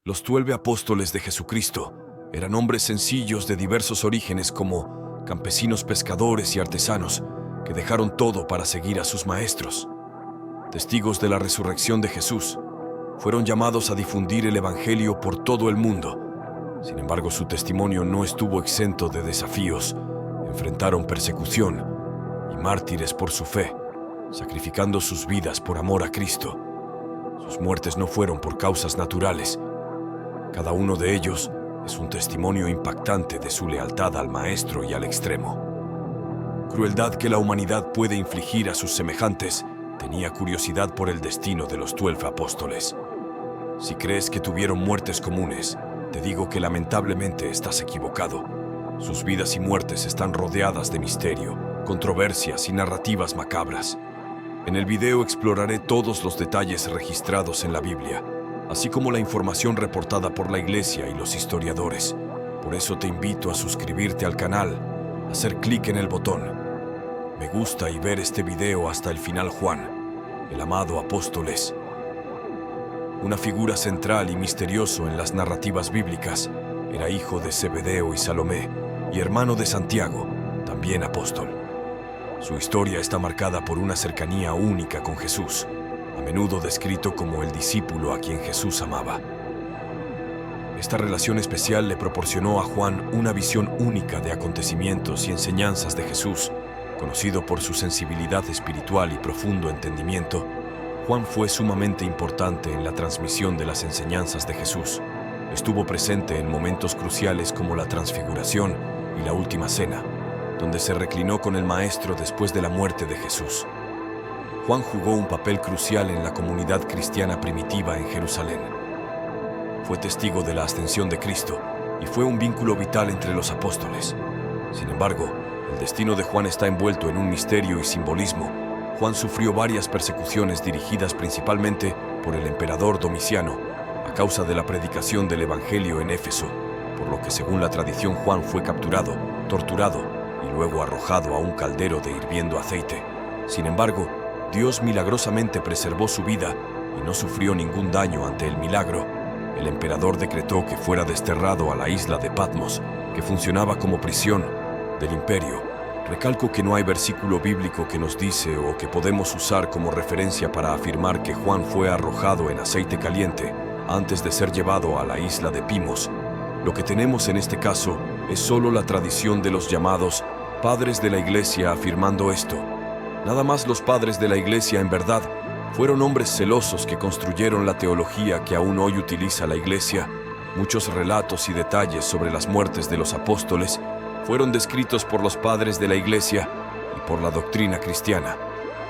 Los 12 apóstoles de Jesucristo eran hombres sencillos de diversos orígenes como campesinos, pescadores y artesanos que dejaron todo para seguir a sus maestros. Testigos de la resurrección de Jesús, fueron llamados a difundir el Evangelio por todo el mundo. Sin embargo, su testimonio no estuvo exento de desafíos. Enfrentaron persecución y mártires por su fe, sacrificando sus vidas por amor a Cristo. Sus muertes no fueron por causas naturales. Cada uno de ellos es un testimonio impactante de su lealtad al Maestro y al extremo. Crueldad que la humanidad puede infligir a sus semejantes, tenía curiosidad por el destino de los 12 apóstoles. Si crees que tuvieron muertes comunes, te digo que lamentablemente estás equivocado. Sus vidas y muertes están rodeadas de misterio, controversias y narrativas macabras. En el video exploraré todos los detalles registrados en la Biblia, así como la información reportada por la Iglesia y los historiadores. Por eso te invito a suscribirte al canal, hacer clic en el botón me gusta y ver este video hasta el final. Juan, el amado apóstol, es una figura central y misterioso en las narrativas bíblicas. Era hijo de Zebedeo y Salomé y hermano de Santiago, también apóstol. Su historia está marcada por una cercanía única con Jesús, a menudo descrito como el discípulo a quien Jesús amaba. Esta relación especial le proporcionó a Juan una visión única de acontecimientos y enseñanzas de Jesús. Conocido por su sensibilidad espiritual y profundo entendimiento, Juan fue sumamente importante en la transmisión de las enseñanzas de Jesús. Estuvo presente en momentos cruciales como la Transfiguración y la Última Cena, donde se reclinó con el Maestro después de la muerte de Jesús. Juan jugó un papel crucial en la comunidad cristiana primitiva en Jerusalén. Fue testigo de la ascensión de Cristo y fue un vínculo vital entre los apóstoles. Sin embargo, el destino de Juan está envuelto en un misterio y simbolismo. Juan sufrió varias persecuciones dirigidas principalmente por el emperador Domiciano a causa de la predicación del Evangelio en Éfeso, por lo que según la tradición Juan fue capturado, torturado y luego arrojado a un caldero de hirviendo aceite. Sin embargo, Dios milagrosamente preservó su vida y no sufrió ningún daño ante el milagro. El emperador decretó que fuera desterrado a la isla de Patmos, que funcionaba como prisión del imperio. Recalco que no hay versículo bíblico que nos dice o que podemos usar como referencia para afirmar que Juan fue arrojado en aceite caliente antes de ser llevado a la isla de Patmos. Lo que tenemos en este caso es solo la tradición de los llamados padres de la Iglesia afirmando esto. Nada más. Los padres de la Iglesia en verdad fueron hombres celosos que construyeron la teología que aún hoy utiliza la Iglesia. Muchos relatos y detalles sobre las muertes de los apóstoles fueron descritos por los padres de la Iglesia y por la doctrina cristiana.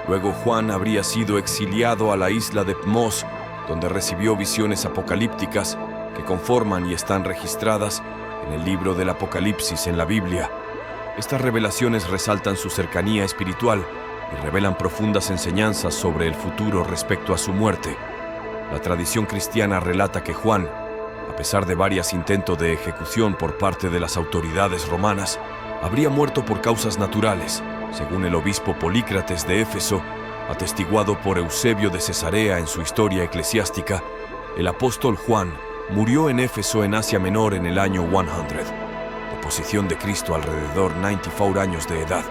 Luego Juan habría sido exiliado a la isla de Patmos, donde recibió visiones apocalípticas que conforman y están registradas en el libro del Apocalipsis en la Biblia. Estas revelaciones resaltan su cercanía espiritual y revelan profundas enseñanzas sobre el futuro respecto a su muerte. La tradición cristiana relata que Juan, a pesar de varios intentos de ejecución por parte de las autoridades romanas, habría muerto por causas naturales, según el obispo Polícrates de Éfeso, atestiguado por Eusebio de Cesarea en su historia eclesiástica. El apóstol Juan murió en Éfeso en Asia Menor en el año 100, de posición de Cristo alrededor 94 años de edad.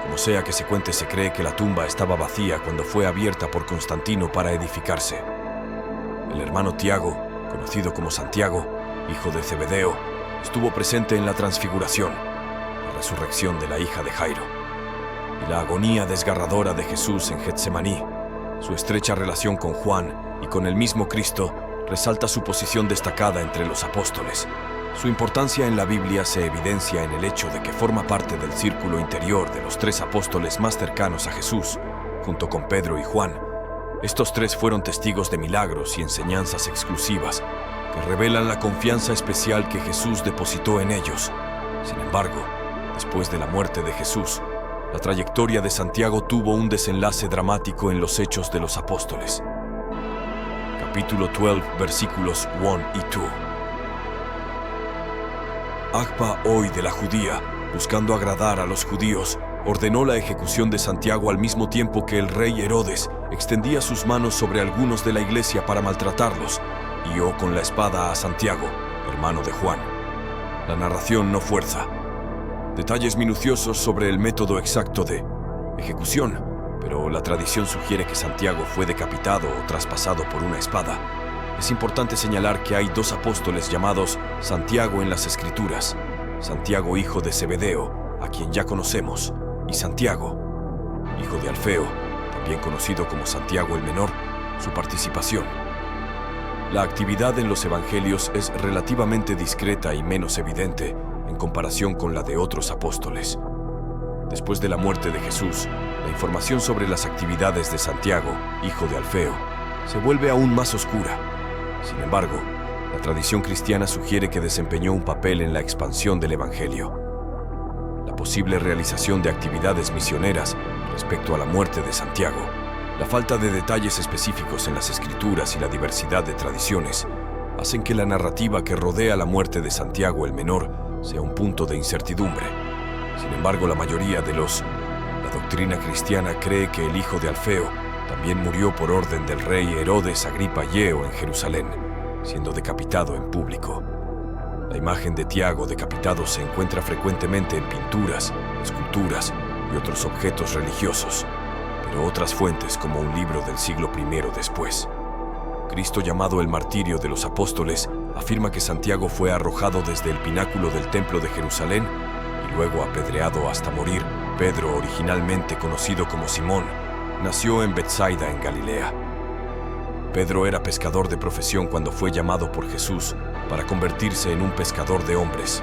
Como sea que se cuente, se cree que la tumba estaba vacía cuando fue abierta por Constantino para edificarse. El hermano Tiago, conocido como Santiago, hijo de Zebedeo, estuvo presente en la Transfiguración, la resurrección de la hija de Jairo, y la agonía desgarradora de Jesús en Getsemaní. Su estrecha relación con Juan y con el mismo Cristo resalta su posición destacada entre los apóstoles. Su importancia en la Biblia se evidencia en el hecho de que forma parte del círculo interior de los 3 apóstoles más cercanos a Jesús, junto con Pedro y Juan. Estos 3 fueron testigos de milagros y enseñanzas exclusivas que revelan la confianza especial que Jesús depositó en ellos. Sin embargo, después de la muerte de Jesús, la trayectoria de Santiago tuvo un desenlace dramático en los Hechos de los Apóstoles. Capítulo 12, versículos 1 y 2. Agpa, hoy de la Judía, buscando agradar a los judíos, ordenó la ejecución de Santiago al mismo tiempo que el rey Herodes extendía sus manos sobre algunos de la iglesia para maltratarlos. hirió con la espada a Santiago, hermano de Juan. La narración no fuerza detalles minuciosos sobre el método exacto de ejecución, pero la tradición sugiere que Santiago fue decapitado o traspasado por una espada. Es importante señalar que hay dos apóstoles llamados Santiago en las Escrituras: Santiago, hijo de Zebedeo, a quien ya conocemos, y Santiago, hijo de Alfeo, también conocido como Santiago el Menor. Su participación. La actividad en los evangelios es relativamente discreta y menos evidente en comparación con la de otros apóstoles. Después de la muerte de Jesús, la información sobre las actividades de Santiago, hijo de Alfeo, se vuelve aún más oscura. Sin embargo, la tradición cristiana sugiere que desempeñó un papel en la expansión del evangelio. La posible realización de actividades misioneras respecto a la muerte de Santiago, la falta de detalles específicos en las escrituras y la diversidad de tradiciones hacen que la narrativa que rodea la muerte de Santiago el Menor sea un punto de incertidumbre. Sin embargo, la doctrina cristiana cree que el hijo de Alfeo también murió por orden del rey Herodes Agripa Yeo en Jerusalén, siendo decapitado en público. La imagen de Tiago decapitado se encuentra frecuentemente en pinturas, esculturas y otros objetos religiosos, pero otras fuentes, como un libro del siglo I después. Cristo, llamado el martirio de los apóstoles, afirma que Santiago fue arrojado desde el pináculo del templo de Jerusalén y luego apedreado hasta morir. Pedro, originalmente conocido como Simón, nació en Betsaida, en Galilea. Pedro era pescador de profesión cuando fue llamado por Jesús para convertirse en un pescador de hombres.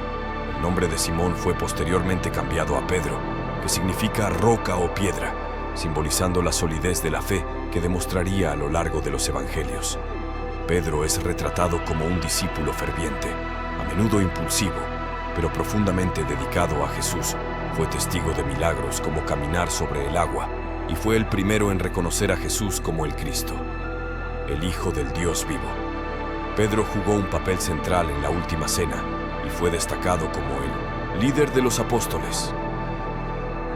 El nombre de Simón fue posteriormente cambiado a Pedro, que significa roca o piedra, simbolizando la solidez de la fe que demostraría a lo largo de los evangelios. Pedro es retratado como un discípulo ferviente, a menudo impulsivo, pero profundamente dedicado a Jesús. Fue testigo de milagros como caminar sobre el agua y fue el primero en reconocer a Jesús como el Cristo, el Hijo del Dios vivo. Pedro jugó un papel central en la última cena y fue destacado como el líder de los apóstoles.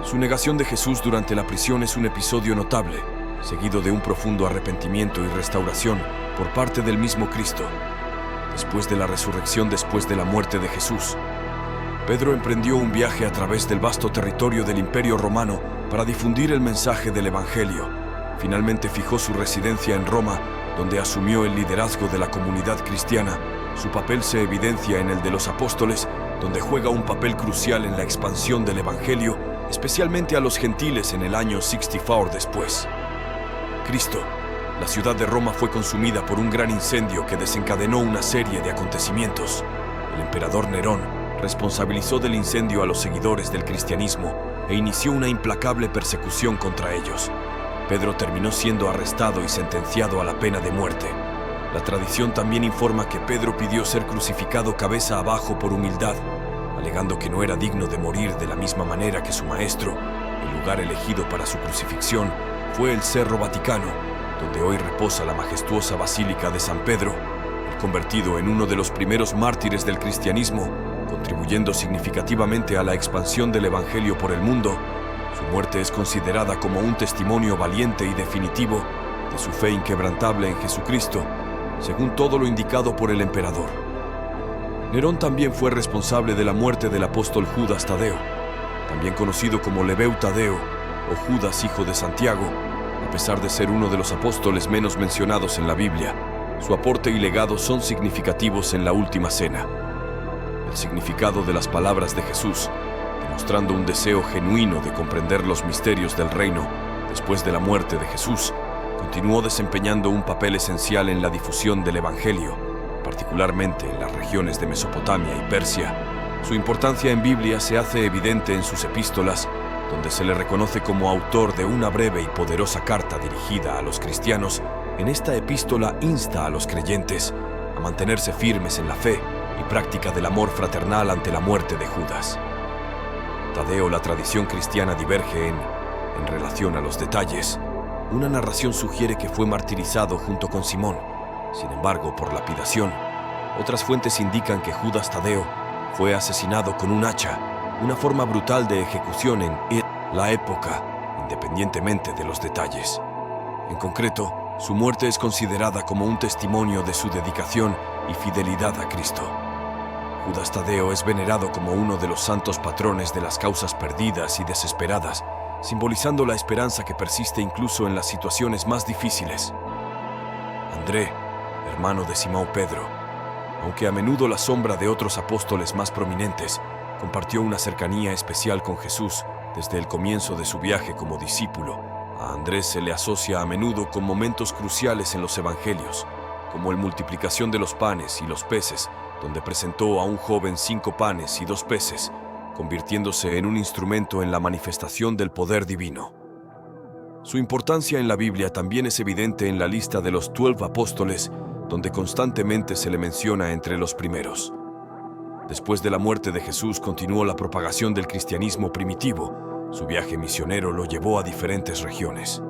Su negación de Jesús durante la prisión es un episodio notable, seguido de un profundo arrepentimiento y restauración por parte del mismo Cristo. Después de la resurrección, después de la muerte de Jesús, Pedro emprendió un viaje a través del vasto territorio del Imperio Romano para difundir el mensaje del Evangelio. Finalmente fijó su residencia en Roma, donde asumió el liderazgo de la comunidad cristiana. Su papel se evidencia en el de los apóstoles, donde juega un papel crucial en la expansión del Evangelio, especialmente a los gentiles en el año 64 después. Cristo. La ciudad de Roma fue consumida por un gran incendio que desencadenó una serie de acontecimientos. El emperador Nerón responsabilizó del incendio a los seguidores del cristianismo e inició una implacable persecución contra ellos. Pedro terminó siendo arrestado y sentenciado a la pena de muerte. La tradición también informa que Pedro pidió ser crucificado cabeza abajo por humildad, alegando que no era digno de morir de la misma manera que su maestro. El lugar elegido para su crucifixión fue el Cerro Vaticano, donde hoy reposa la majestuosa Basílica de San Pedro, el convertido en uno de los primeros mártires del cristianismo, contribuyendo significativamente a la expansión del Evangelio por el mundo. Su muerte es considerada como un testimonio valiente y definitivo de su fe inquebrantable en Jesucristo, según todo lo indicado por el emperador. Nerón también fue responsable de la muerte del apóstol Judas Tadeo, también conocido como Lebeu Tadeo o Judas, hijo de Santiago. A pesar de ser uno de los apóstoles menos mencionados en la Biblia, su aporte y legado son significativos en la última cena. El significado de las palabras de Jesús, demostrando un deseo genuino de comprender los misterios del reino después de la muerte de Jesús, continuó desempeñando un papel esencial en la difusión del Evangelio, particularmente en las regiones de Mesopotamia y Persia. Su importancia en Biblia se hace evidente en sus epístolas, donde se le reconoce como autor de una breve y poderosa carta dirigida a los cristianos. En esta epístola insta a los creyentes a mantenerse firmes en la fe y práctica del amor fraternal ante la muerte de Judas. Tadeo. La tradición cristiana diverge en relación a los detalles. Una narración sugiere que fue martirizado junto con Simón. Sin embargo, por lapidación. Otras fuentes indican que Judas Tadeo fue asesinado con un hacha, una forma brutal de ejecución en la época, independientemente de los detalles. En concreto, Su muerte es considerada como un testimonio de su dedicación y fidelidad a Cristo. Judas Tadeo es venerado como uno de los santos patrones de las causas perdidas y desesperadas, simbolizando la esperanza que persiste incluso en las situaciones más difíciles. André, hermano de Simón Pedro, aunque a menudo la sombra de otros apóstoles más prominentes, compartió una cercanía especial con Jesús desde el comienzo de su viaje como discípulo. A Andrés se le asocia a menudo con momentos cruciales en los evangelios, como la multiplicación de los panes y los peces, donde presentó a un joven 5 panes y 2 peces, convirtiéndose en un instrumento en la manifestación del poder divino. Su importancia en la Biblia también es evidente en la lista de los 12 apóstoles, donde constantemente se le menciona entre los primeros. Después de la muerte de Jesús continuó la propagación del cristianismo primitivo. Su viaje misionero lo llevó a diferentes regiones.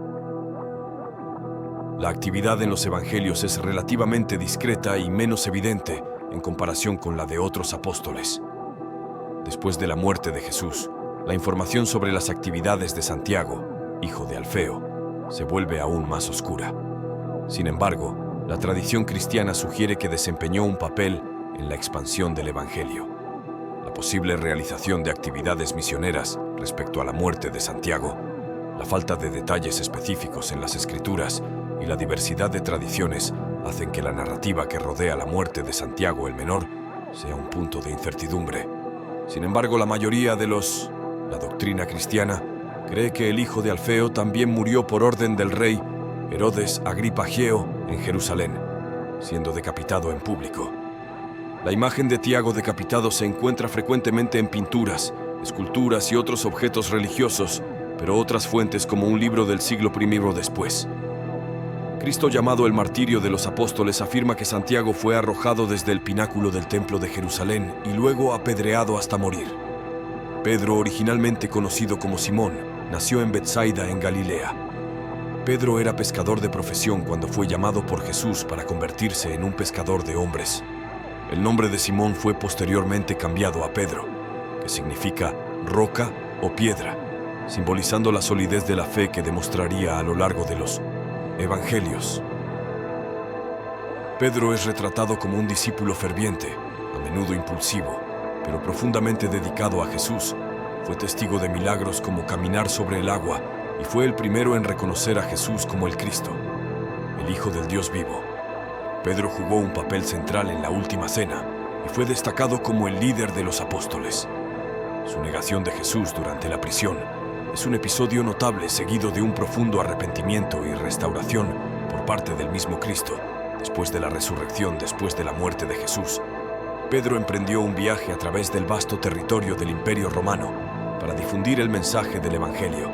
La actividad en los evangelios es relativamente discreta y menos evidente en comparación con la de otros apóstoles. Después de la muerte de Jesús, la información sobre las actividades de Santiago, hijo de Alfeo, se vuelve aún más oscura. Sin embargo, la tradición cristiana sugiere que desempeñó un papel en la expansión del evangelio. La posible realización de actividades misioneras respecto a la muerte de Santiago, la falta de detalles específicos en las escrituras y la diversidad de tradiciones hacen que la narrativa que rodea la muerte de Santiago el Menor sea un punto de incertidumbre. Sin embargo, la doctrina cristiana cree que el hijo de Alfeo también murió por orden del rey Herodes Agripa Geo en Jerusalén, siendo decapitado en público. La imagen de Tiago decapitado se encuentra frecuentemente en pinturas, esculturas y otros objetos religiosos, pero otras fuentes como un libro del siglo I después. Cristo, llamado el martirio de los apóstoles, afirma que Santiago fue arrojado desde el pináculo del templo de Jerusalén y luego apedreado hasta morir. Pedro, originalmente conocido como Simón, nació en Betsaida, en Galilea. Pedro era pescador de profesión cuando fue llamado por Jesús para convertirse en un pescador de hombres. El nombre de Simón fue posteriormente cambiado a Pedro, que significa roca o piedra, simbolizando la solidez de la fe que demostraría a lo largo de los evangelios. Pedro es retratado como un discípulo ferviente, a menudo impulsivo, pero profundamente dedicado a Jesús. Fue testigo de milagros como caminar sobre el agua y fue el primero en reconocer a Jesús como el Cristo, el Hijo del Dios vivo. Pedro jugó un papel central en la última cena y fue destacado como el líder de los apóstoles. Su negación de Jesús durante la prisión es un episodio notable seguido de un profundo arrepentimiento y restauración por parte del mismo Cristo. Después de la resurrección, después de la muerte de Jesús, Pedro emprendió un viaje a través del vasto territorio del Imperio Romano para difundir el mensaje del Evangelio.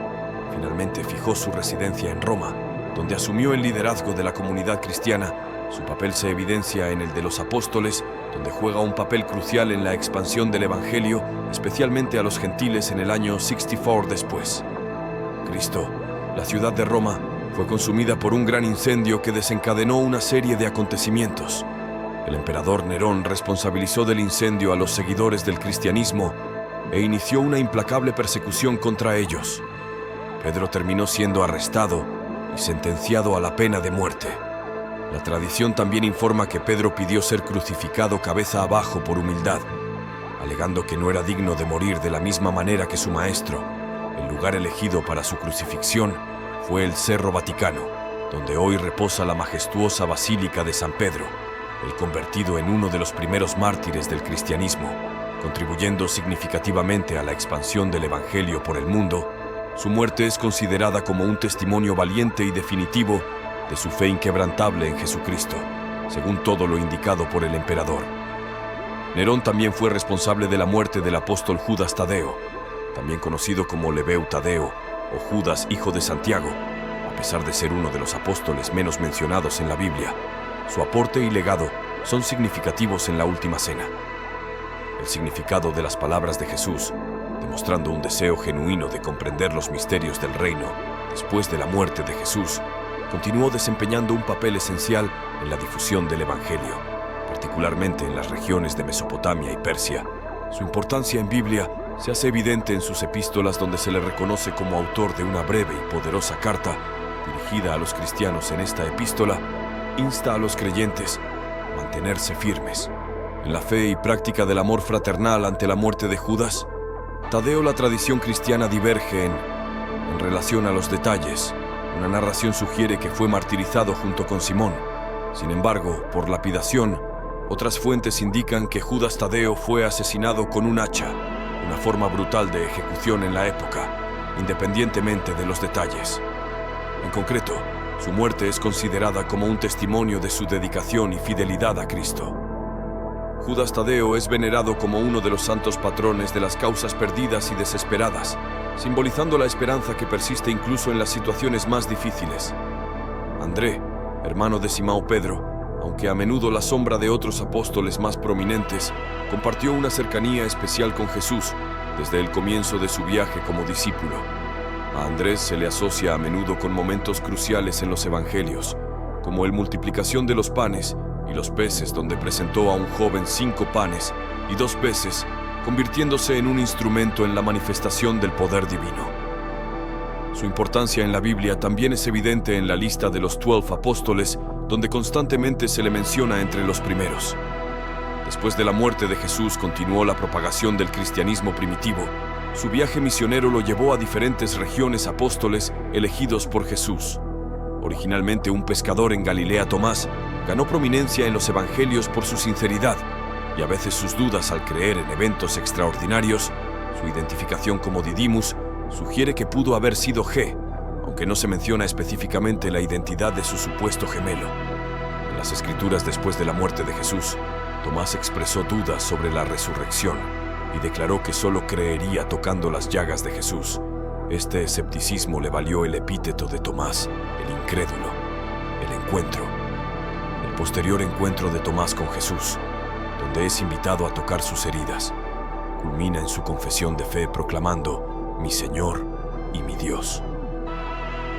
Finalmente fijó su residencia en Roma, donde asumió el liderazgo de la comunidad cristiana. Su papel se evidencia en el de los apóstoles, donde juega un papel crucial en la expansión del Evangelio, especialmente a los gentiles en el año 64 después. Cristo, la ciudad de Roma, fue consumida por un gran incendio que desencadenó una serie de acontecimientos. El emperador Nerón responsabilizó del incendio a los seguidores del cristianismo e inició una implacable persecución contra ellos. Pedro terminó siendo arrestado y sentenciado a la pena de muerte. La tradición también informa que Pedro pidió ser crucificado cabeza abajo por humildad, alegando que no era digno de morir de la misma manera que su maestro. El lugar elegido para su crucifixión fue el Cerro Vaticano, donde hoy reposa la majestuosa Basílica de San Pedro, el convertido en uno de los primeros mártires del cristianismo, contribuyendo significativamente a la expansión del Evangelio por el mundo. Su muerte es considerada como un testimonio valiente y definitivo de su fe inquebrantable en Jesucristo, según todo lo indicado por el emperador. Nerón también fue responsable de la muerte del apóstol Judas Tadeo, también conocido como Lebeu Tadeo o Judas, hijo de Santiago. A pesar de ser uno de los apóstoles menos mencionados en la Biblia, su aporte y legado son significativos en la Última Cena. El significado de las palabras de Jesús, demostrando un deseo genuino de comprender los misterios del reino después de la muerte de Jesús, continuó desempeñando un papel esencial en la difusión del Evangelio, particularmente en las regiones de Mesopotamia y Persia. Su importancia en Biblia se hace evidente en sus epístolas, donde se le reconoce como autor de una breve y poderosa carta dirigida a los cristianos en esta epístola, insta a los creyentes a mantenerse firmes. En la fe y práctica del amor fraternal ante la muerte de Judas, Tadeo, la tradición cristiana diverge en relación a los detalles. Una narración sugiere que fue martirizado junto con Simón. Sin embargo, por lapidación, otras fuentes indican que Judas Tadeo fue asesinado con un hacha, una forma brutal de ejecución en la época, independientemente de los detalles. En concreto, su muerte es considerada como un testimonio de su dedicación y fidelidad a Cristo. Judas Tadeo es venerado como uno de los santos patrones de las causas perdidas y desesperadas, simbolizando la esperanza que persiste incluso en las situaciones más difíciles. André, hermano de Simão Pedro, aunque a menudo la sombra de otros apóstoles más prominentes, compartió una cercanía especial con Jesús desde el comienzo de su viaje como discípulo. A Andrés se le asocia a menudo con momentos cruciales en los evangelios, como el multiplicación de los panes y los peces, donde presentó a un joven 5 panes y 2 peces, convirtiéndose en un instrumento en la manifestación del poder divino. Su importancia en la Biblia también es evidente en la lista de los 12 apóstoles, donde constantemente se le menciona entre los primeros. Después de la muerte de Jesús continuó la propagación del cristianismo primitivo. Su viaje misionero lo llevó a diferentes regiones apóstoles elegidos por Jesús. Originalmente un pescador en Galilea, Tomás ganó prominencia en los evangelios por su sinceridad y a veces sus dudas al creer en eventos extraordinarios. Su identificación como Didymus sugiere que pudo haber sido G, aunque no se menciona específicamente la identidad de su supuesto gemelo. En las escrituras después de la muerte de Jesús, Tomás expresó dudas sobre la resurrección y declaró que solo creería tocando las llagas de Jesús. Este escepticismo le valió el epíteto de Tomás, el incrédulo. El encuentro. El posterior encuentro de Tomás con Jesús, donde es invitado a tocar sus heridas, culmina en su confesión de fe proclamando: «Mi Señor y mi Dios».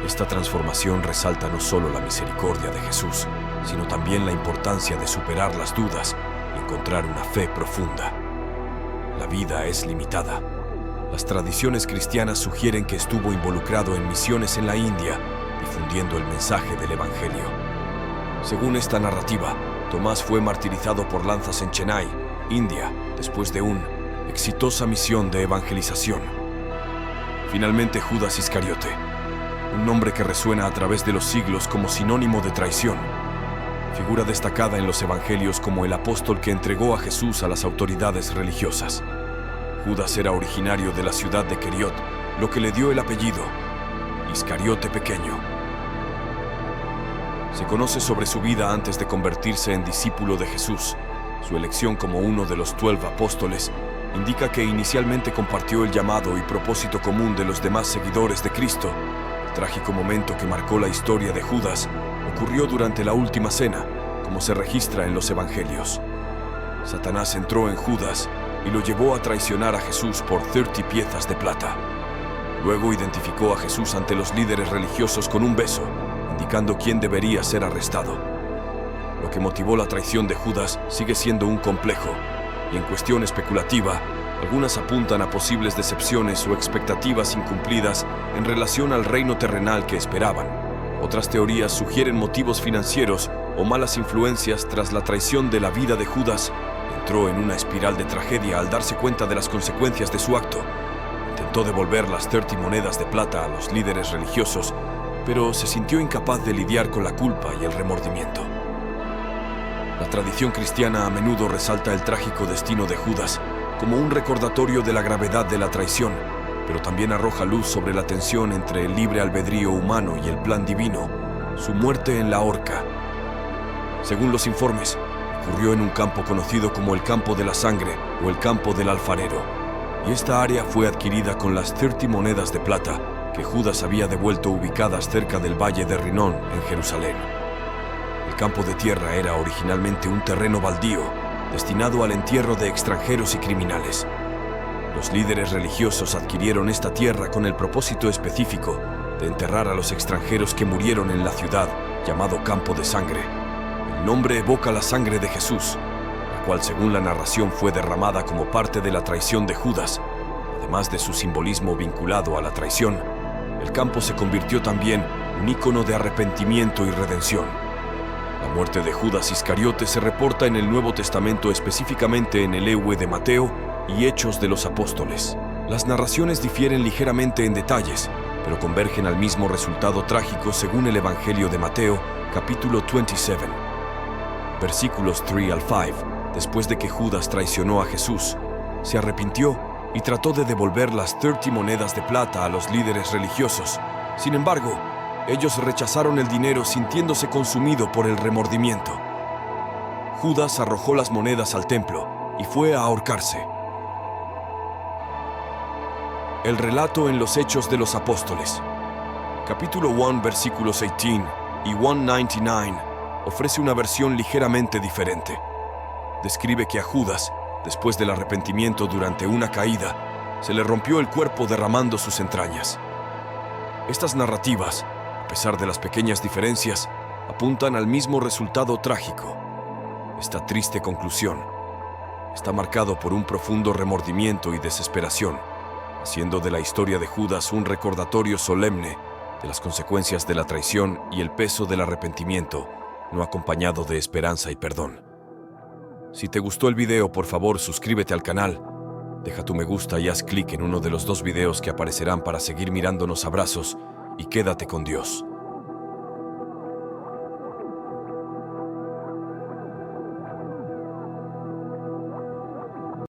Esta transformación resalta no solo la misericordia de Jesús, sino también la importancia de superar las dudas y encontrar una fe profunda. La vida es limitada. Las tradiciones cristianas sugieren que estuvo involucrado en misiones en la India, difundiendo el mensaje del Evangelio. Según esta narrativa, Tomás fue martirizado por lanzas en Chennai, India, después de una exitosa misión de evangelización. Finalmente, Judas Iscariote, un nombre que resuena a través de los siglos como sinónimo de traición, figura destacada en los evangelios como el apóstol que entregó a Jesús a las autoridades religiosas. Judas era originario de la ciudad de Queriot, lo que le dio el apellido Iscariote Pequeño. Se conoce sobre su vida antes de convertirse en discípulo de Jesús. Su elección como uno de los 12 apóstoles indica que inicialmente compartió el llamado y propósito común de los demás seguidores de Cristo. El trágico momento que marcó la historia de Judas ocurrió durante la última cena, como se registra en los evangelios. Satanás entró en Judas y lo llevó a traicionar a Jesús por 30 piezas de plata. Luego identificó a Jesús ante los líderes religiosos con un beso, indicando quién debería ser arrestado. Lo que motivó la traición de Judas sigue siendo un complejo, y en cuestión especulativa, algunas apuntan a posibles decepciones o expectativas incumplidas en relación al reino terrenal que esperaban. Otras teorías sugieren motivos financieros o malas influencias tras la traición de la vida de Judas. Entró en una espiral de tragedia al darse cuenta de las consecuencias de su acto. Intentó devolver las 30 monedas de plata a los líderes religiosos, pero se sintió incapaz de lidiar con la culpa y el remordimiento. La tradición cristiana a menudo resalta el trágico destino de Judas como un recordatorio de la gravedad de la traición, pero también arroja luz sobre la tensión entre el libre albedrío humano y el plan divino, su muerte en la horca. Según los informes, ocurrió en un campo conocido como el Campo de la Sangre o el Campo del Alfarero, y esta área fue adquirida con las 30 monedas de plata que Judas había devuelto ubicadas cerca del Valle de Rinón, en Jerusalén. El campo de tierra era originalmente un terreno baldío, destinado al entierro de extranjeros y criminales. Los líderes religiosos adquirieron esta tierra con el propósito específico de enterrar a los extranjeros que murieron en la ciudad, llamado Campo de Sangre. El nombre evoca la sangre de Jesús, la cual según la narración fue derramada como parte de la traición de Judas. Además de su simbolismo vinculado a la traición, el campo se convirtió también un ícono de arrepentimiento y redención. La muerte de Judas Iscariote se reporta en el Nuevo Testamento, específicamente en el Ewe de Mateo y Hechos de los Apóstoles. Las narraciones difieren ligeramente en detalles, pero convergen al mismo resultado trágico según el Evangelio de Mateo, capítulo 27. Versículos 3 al 5. Después de que Judas traicionó a Jesús, se arrepintió y trató de devolver las 30 monedas de plata a los líderes religiosos. Sin embargo, ellos rechazaron el dinero sintiéndose consumido por el remordimiento. Judas arrojó las monedas al templo y fue a ahorcarse. El relato en los Hechos de los Apóstoles. Capítulo 1, versículos 18 y 199 ofrece una versión ligeramente diferente. Describe que a Judas, después del arrepentimiento durante una caída, se le rompió el cuerpo derramando sus entrañas. Estas narrativas, a pesar de las pequeñas diferencias, apuntan al mismo resultado trágico. Esta triste conclusión está marcado por un profundo remordimiento y desesperación, haciendo de la historia de Judas un recordatorio solemne de las consecuencias de la traición y el peso del arrepentimiento, no acompañado de esperanza y perdón. Si te gustó el video, por favor, suscríbete al canal, deja tu me gusta y haz clic en uno de los 2 videos que aparecerán para seguir mirándonos. Abrazos y quédate con Dios.